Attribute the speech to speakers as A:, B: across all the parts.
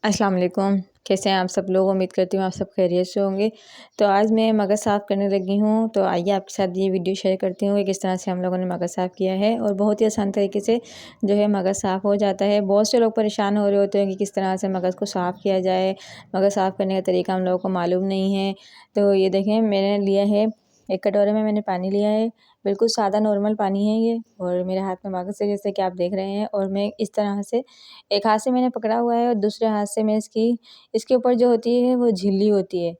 A: अस्सलाम वालेकुम। कैसे हैं आप सब लोग? उम्मीद करती हूँ आप सब खैरियत से होंगे। तो आज मैं मगज़ साफ़ करने लगी हूँ, तो आइए आपके साथ ये वीडियो शेयर करती हूँ कि किस तरह से हम लोगों ने मगज़ साफ़ किया है और बहुत ही आसान तरीके से जो है मगज़ साफ़ हो जाता है। बहुत से लोग परेशान हो रहे होते हैं कि किस तरह से मगज़ को साफ़ किया जाए, मगज़ साफ़ करने का तरीका हम लोगों को मालूम नहीं है। तो ये देखें, मैंने लिया है, एक कटोरे में मैंने पानी लिया है, बिल्कुल सादा नॉर्मल पानी है ये, और मेरे हाथ में मगज़ है जैसे कि आप देख रहे हैं। और मैं इस तरह से एक हाथ से मैंने पकड़ा हुआ है और दूसरे हाथ से मैं इसके ऊपर जो होती है वो झिल्ली होती है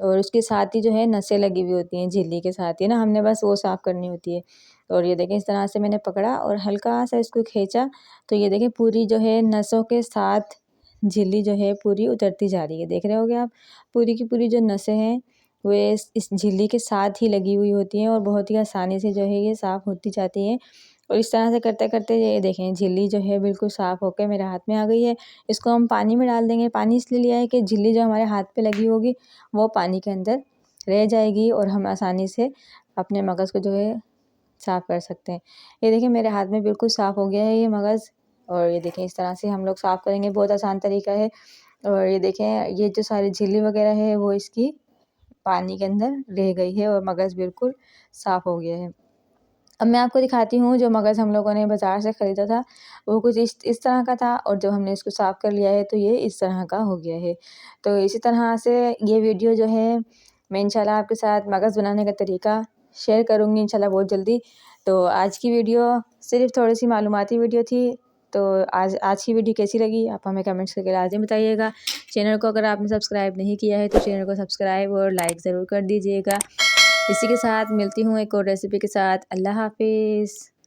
A: और उसके साथ ही जो है नसें लगी हुई होती हैं झिल्ली के साथ ही ना, हमने बस वो साफ़ करनी होती है। और ये देखें, इस तरह से मैंने पकड़ा और हल्का सा इसको खींचा, तो ये देखें पूरी जो है नसों के साथ झिल्ली जो है पूरी उतरती जा रही है। देख रहे होगे आप, पूरी की पूरी जो नसें हैं वे इस झिल्ली के साथ ही लगी हुई होती हैं और बहुत ही आसानी से जो है ये साफ़ होती जाती हैं। और इस तरह से करते-करते ये देखें, झिल्ली जो है बिल्कुल साफ़ होकर मेरे हाथ में आ गई है। इसको हम पानी में डाल देंगे। पानी इसलिए लिया है कि झिल्ली जो हमारे हाथ पे लगी होगी वो पानी के अंदर रह जाएगी और हम आसानी से अपने मगज़ को जो है साफ़ कर सकते हैं। ये देखिए, मेरे हाथ में बिल्कुल साफ़ हो गया है ये मगज़। और ये देखें, इस तरह से हम लोग साफ़ करेंगे, बहुत आसान तरीका है। और ये देखें, ये जो सारी झिल्ली वग़ैरह है वो इसकी पानी के अंदर रह गई है और मगज़ बिल्कुल साफ़ हो गया है। अब मैं आपको दिखाती हूँ, जो मगज़ हम लोगों ने बाज़ार से ख़रीदा था वो कुछ इस तरह का था और जब हमने इसको साफ़ कर लिया है तो ये इस तरह का हो गया है। तो इसी तरह से ये वीडियो जो है मैं इंशाल्लाह आपके साथ मगज़ बनाने का तरीका शेयर करूँगी इंशाल्लाह बहुत जल्दी। तो आज की वीडियो सिर्फ़ थोड़ी-सी मालूमाती वीडियो थी। तो आज की वीडियो कैसी लगी आप हमें कमेंट्स करके लाज़िम बताइएगा। चैनल को अगर आपने सब्सक्राइब नहीं किया है तो चैनल को सब्सक्राइब और लाइक ज़रूर कर दीजिएगा। इसी के साथ मिलती हूँ एक और रेसिपी के साथ। अल्लाह हाफ़िज़।